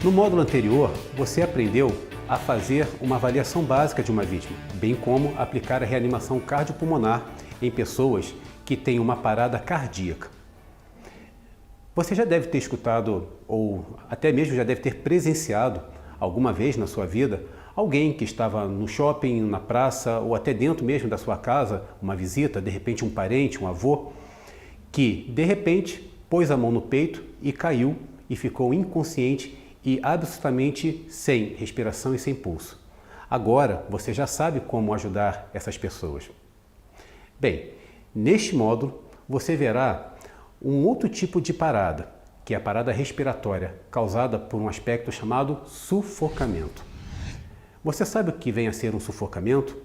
No módulo anterior, você aprendeu a fazer uma avaliação básica de uma vítima, bem como aplicar a reanimação cardiopulmonar em pessoas que têm uma parada cardíaca. Você já deve ter escutado, ou até mesmo já deve ter presenciado alguma vez na sua vida, alguém que estava no shopping, na praça ou até dentro mesmo da sua casa, uma visita, de repente um parente, um avô, que de repente pôs a mão no peito e caiu e ficou inconsciente e absolutamente sem respiração e sem pulso. Agora você já sabe como ajudar essas pessoas. Bem, neste módulo você verá um outro tipo de parada, que é a parada respiratória, causada por um aspecto chamado sufocamento. Você sabe o que vem a ser um sufocamento?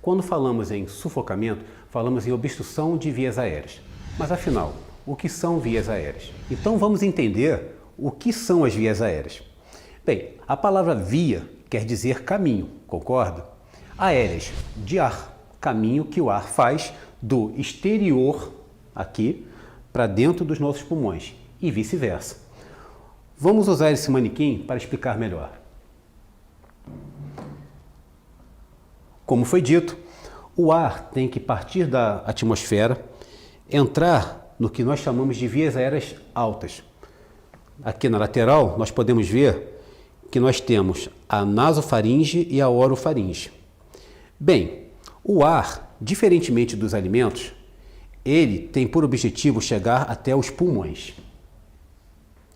Quando falamos em sufocamento, falamos em obstrução de vias aéreas. Mas afinal, o que são vias aéreas? Então vamos entender o que são as vias aéreas. Bem, a palavra via quer dizer caminho, concorda? Aéreas, de ar, caminho que o ar faz do exterior, aqui, para dentro dos nossos pulmões e vice-versa. Vamos usar esse manequim para explicar melhor. Como foi dito, o ar tem que partir da atmosfera, entrar no que nós chamamos de vias aéreas altas. Aqui na lateral, nós podemos ver que nós temos a nasofaringe e a orofaringe. Bem, o ar, diferentemente dos alimentos, ele tem por objetivo chegar até os pulmões,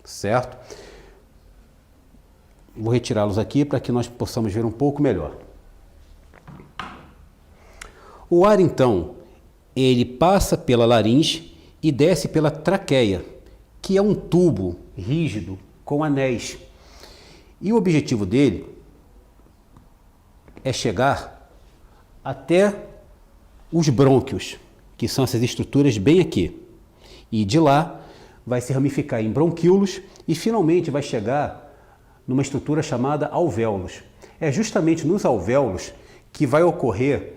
certo? Vou retirá-los aqui para que nós possamos ver um pouco melhor. O ar, então, ele passa pela laringe e desce pela traqueia, que é um tubo rígido com anéis. E o objetivo dele é chegar até os brônquios, que são essas estruturas bem aqui. E de lá vai se ramificar em bronquíolos e finalmente vai chegar numa estrutura chamada alvéolos. É justamente nos alvéolos que vai ocorrer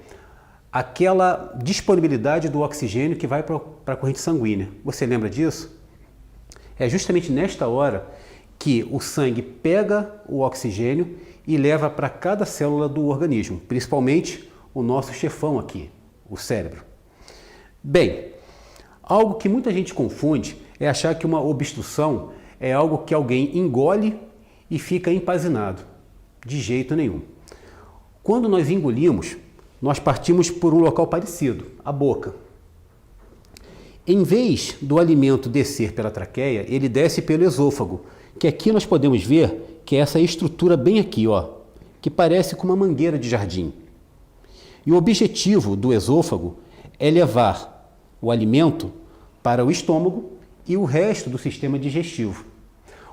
aquela disponibilidade do oxigênio que vai para a corrente sanguínea. Você lembra disso? É justamente nesta hora que o sangue pega o oxigênio e leva para cada célula do organismo, principalmente o nosso chefão aqui, o cérebro. Bem, algo que muita gente confunde é achar que uma obstrução é algo que alguém engole e fica empazinado. De jeito nenhum. Quando nós engolimos, nós partimos por um local parecido, a boca. Em vez do alimento descer pela traqueia, ele desce pelo esôfago, que aqui nós podemos ver que é essa estrutura bem aqui, ó, que parece com uma mangueira de jardim. E o objetivo do esôfago é levar o alimento para o estômago e o resto do sistema digestivo.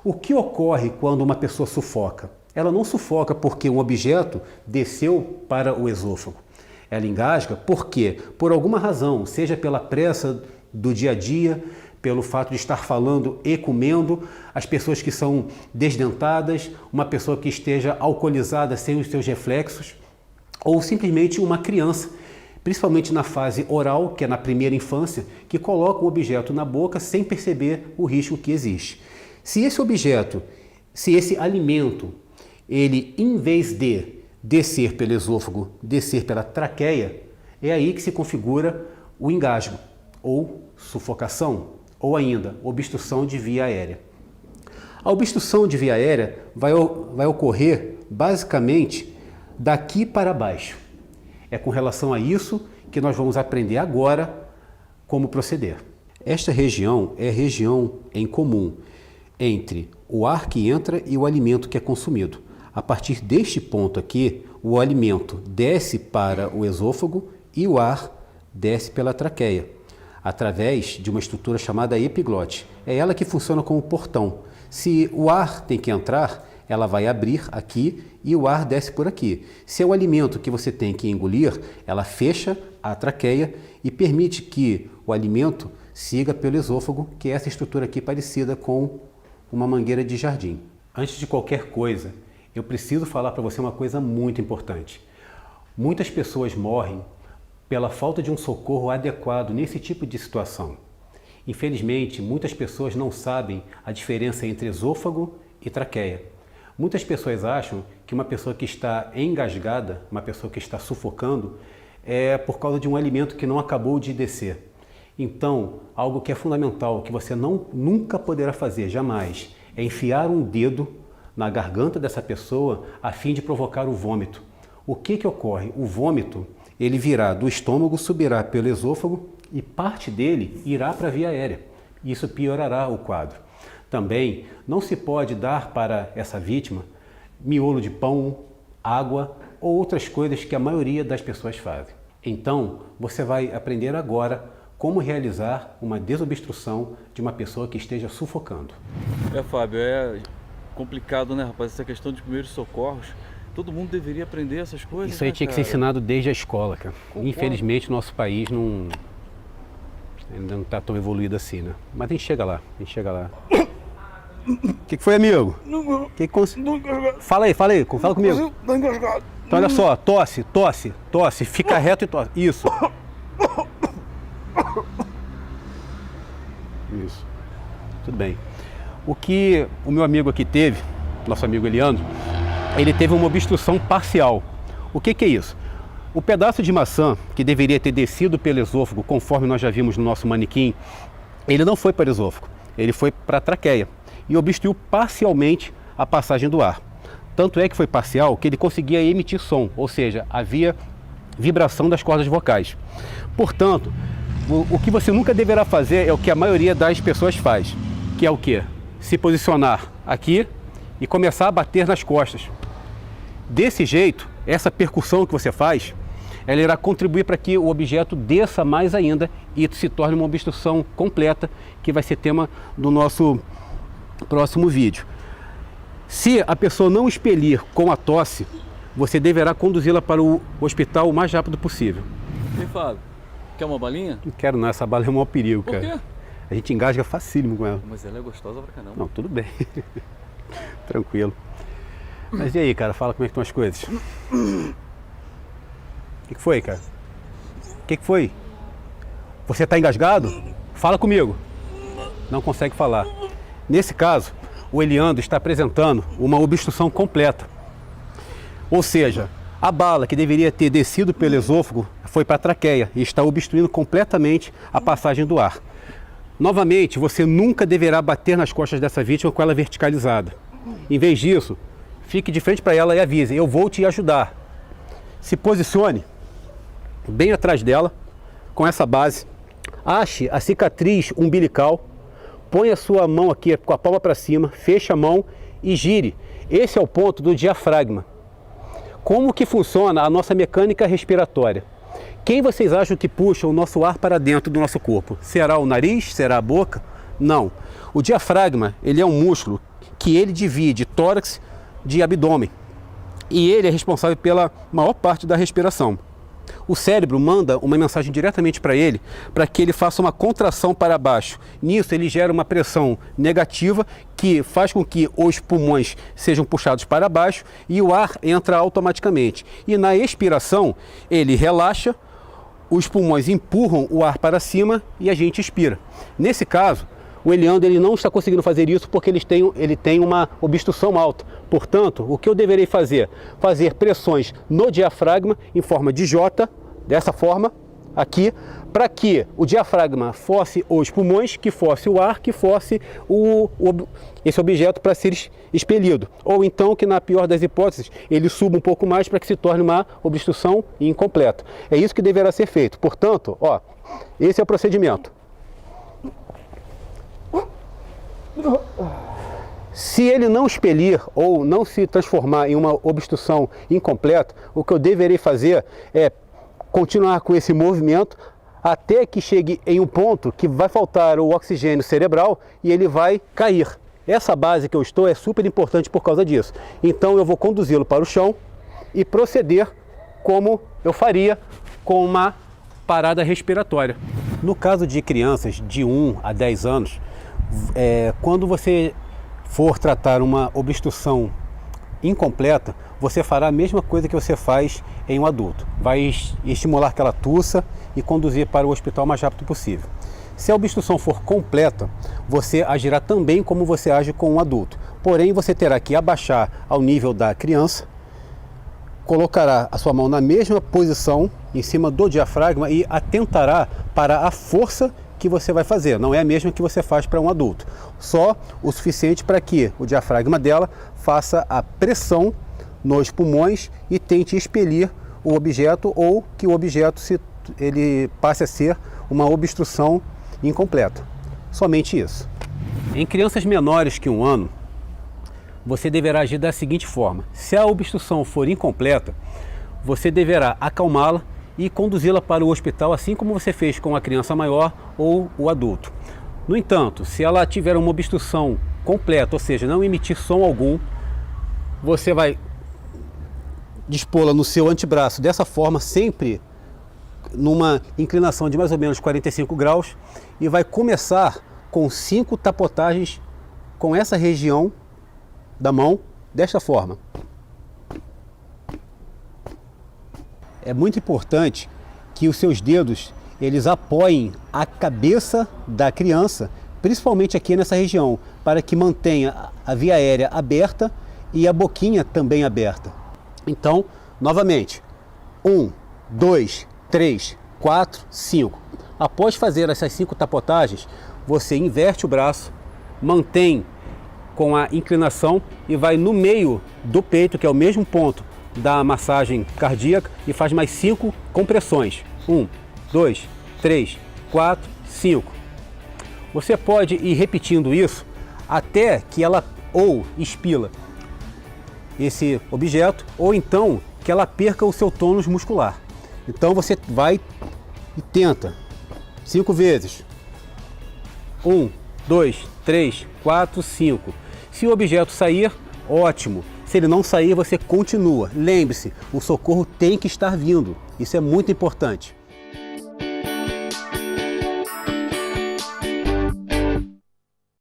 O que ocorre quando uma pessoa sufoca? Ela não sufoca porque um objeto desceu para o esôfago. Ela engasga porque, por alguma razão, seja pela pressa do dia a dia, pelo fato de estar falando e comendo, as pessoas que são desdentadas, uma pessoa que esteja alcoolizada sem os seus reflexos, ou simplesmente uma criança, principalmente na fase oral, que é na primeira infância, que coloca um objeto na boca sem perceber o risco que existe. Se esse objeto, se esse alimento, ele em vez de descer pelo esôfago, descer pela traqueia, é aí que se configura o engasgo, ou sufocação, ou ainda obstrução de via aérea. A obstrução de via aérea vai ocorrer basicamente daqui para baixo. É com relação a isso que nós vamos aprender agora como proceder. Esta região é a região em comum entre o ar que entra e o alimento que é consumido. A partir deste ponto aqui, o alimento desce para o esôfago e o ar desce pela traqueia, através de uma estrutura chamada epiglote. É ela que funciona como portão. Se o ar tem que entrar, ela vai abrir aqui e o ar desce por aqui. Se é o alimento que você tem que engolir, ela fecha a traqueia e permite que o alimento siga pelo esôfago, que é essa estrutura aqui parecida com uma mangueira de jardim. Antes de qualquer coisa, eu preciso falar para você uma coisa muito importante. Muitas pessoas morrem pela falta de um socorro adequado nesse tipo de situação. Infelizmente, muitas pessoas não sabem a diferença entre esôfago e traqueia. Muitas pessoas acham que uma pessoa que está engasgada, uma pessoa que está sufocando, é por causa de um alimento que não acabou de descer. Então, algo que é fundamental, que você nunca poderá fazer, jamais, é enfiar um dedo na garganta dessa pessoa a fim de provocar o vômito. O que ocorre? O vômito, ele virá do estômago, subirá pelo esôfago e parte dele irá para a via aérea. Isso piorará o quadro. Também não se pode dar para essa vítima miolo de pão, água ou outras coisas que a maioria das pessoas fazem. Então, você vai aprender agora como realizar uma desobstrução de uma pessoa que esteja sufocando. Fábio, é complicado, né, rapaz? Essa questão de primeiros socorros. Todo mundo deveria aprender essas coisas. Isso aí, né, tinha que ser ensinado desde a escola, cara. Concordo. Infelizmente, nosso país ainda não está tão evoluído assim, né? Mas a gente chega lá, O que foi, amigo? Fala aí, fala comigo. Então olha só, tosse, fica reto e tosse. Isso. Isso. Tudo bem. O que o meu amigo aqui teve, nosso amigo Eliandro, ele teve uma obstrução parcial. O que é isso? O pedaço de maçã que deveria ter descido pelo esôfago, conforme nós já vimos no nosso manequim, ele não foi para o esôfago, ele foi para a traqueia e obstruiu parcialmente a passagem do ar. Tanto é que foi parcial que ele conseguia emitir som, ou seja, havia vibração das cordas vocais. Portanto, o que você nunca deverá fazer é o que a maioria das pessoas faz, que é o quê? Se posicionar aqui e começar a bater nas costas. Desse jeito, essa percussão que você faz, ela irá contribuir para que o objeto desça mais ainda e se torne uma obstrução completa, que vai ser tema do nosso próximo vídeo. Se a pessoa não expelir com a tosse, você deverá conduzi-la para o hospital o mais rápido possível. E Fábio, quer uma balinha? Não quero não, essa bala é o maior perigo, Por cara. quê? A gente engasga facílimo com ela. Mas ela é gostosa pra caramba. Não, tudo bem. Tranquilo. Mas e aí, cara, fala como é que estão as coisas. O que foi, cara? O que foi? Você está engasgado? Fala comigo. Não consegue falar. Nesse caso, o Eliandro está apresentando uma obstrução completa. Ou seja, a bala que deveria ter descido pelo esôfago foi para a traqueia e está obstruindo completamente a passagem do ar. Novamente, você nunca deverá bater nas costas dessa vítima com ela verticalizada. Em vez disso, fique de frente para ela e avise: eu vou te ajudar. Se posicione bem atrás dela, com essa base. Ache a cicatriz umbilical. Põe a sua mão aqui com a palma para cima, feche a mão e gire. Esse é o ponto do diafragma. Como que funciona a nossa mecânica respiratória? Quem vocês acham que puxa o nosso ar para dentro do nosso corpo? Será o nariz? Será a boca? Não. O diafragma, ele é um músculo que ele divide tórax de abdômen. E ele é responsável pela maior parte da respiração. O cérebro manda uma mensagem diretamente para ele, para que ele faça uma contração para baixo. Nisso ele gera uma pressão negativa que faz com que os pulmões sejam puxados para baixo e o ar entra automaticamente. E na expiração ele relaxa, os pulmões empurram o ar para cima e a gente expira. Nesse caso, o Eliandro ele não está conseguindo fazer isso porque ele tem uma obstrução alta. Portanto, o que eu deverei fazer? Fazer pressões no diafragma em forma de J, dessa forma, aqui, para que o diafragma force os pulmões, que force o ar, que force esse objeto para ser expelido. Ou então que, na pior das hipóteses, ele suba um pouco mais para que se torne uma obstrução incompleta. É isso que deverá ser feito. Portanto, ó, esse é o procedimento. Se ele não expelir ou não se transformar em uma obstrução incompleta, o que eu deverei fazer é continuar com esse movimento até que chegue em um ponto que vai faltar o oxigênio cerebral e ele vai cair. Essa base que eu estou é super importante por causa disso. Então eu vou conduzi-lo para o chão e proceder como eu faria com uma parada respiratória. No caso de crianças de 1 a 10 anos, quando você for tratar uma obstrução incompleta, você fará a mesma coisa que você faz em um adulto. Vai estimular que ela tussa e conduzir para o hospital o mais rápido possível. Se a obstrução for completa, você agirá também como você age com um adulto. Porém, você terá que abaixar ao nível da criança, colocará a sua mão na mesma posição, em cima do diafragma, e atentará para a força que você vai fazer. Não é a mesma que você faz para um adulto. Só o suficiente para que o diafragma dela faça a pressão nos pulmões e tente expelir o objeto, ou que o objeto ele passe a ser uma obstrução incompleta. Somente isso. Em crianças menores que 1 ano, você deverá agir da seguinte forma: se a obstrução for incompleta, você deverá acalmá-la e conduzi-la para o hospital, assim como você fez com a criança maior ou o adulto. No entanto, se ela tiver uma obstrução completa, ou seja, não emitir som algum, você vai dispô-la no seu antebraço dessa forma, sempre numa inclinação de mais ou menos 45 graus, e vai começar com 5 tapotagens com essa região da mão, desta forma. É muito importante que os seus dedos eles apoiem a cabeça da criança, principalmente aqui nessa região, para que mantenha a via aérea aberta e a boquinha também aberta. Então, novamente, 1, 2, 3, 4, 5. Após fazer essas 5 tapotagens, você inverte o braço, mantém com a inclinação e vai no meio do peito, que é o mesmo ponto da massagem cardíaca, e faz mais 5 compressões. 1, 2, 3, 4, 5. Você pode ir repetindo isso até que ela ou expila esse objeto, ou então que ela perca o seu tônus muscular. Então você vai e tenta 5 vezes. 1, 2, 3, 4, 5. Se o objeto sair, ótimo. Se ele não sair, você continua. Lembre-se, o socorro tem que estar vindo. Isso é muito importante.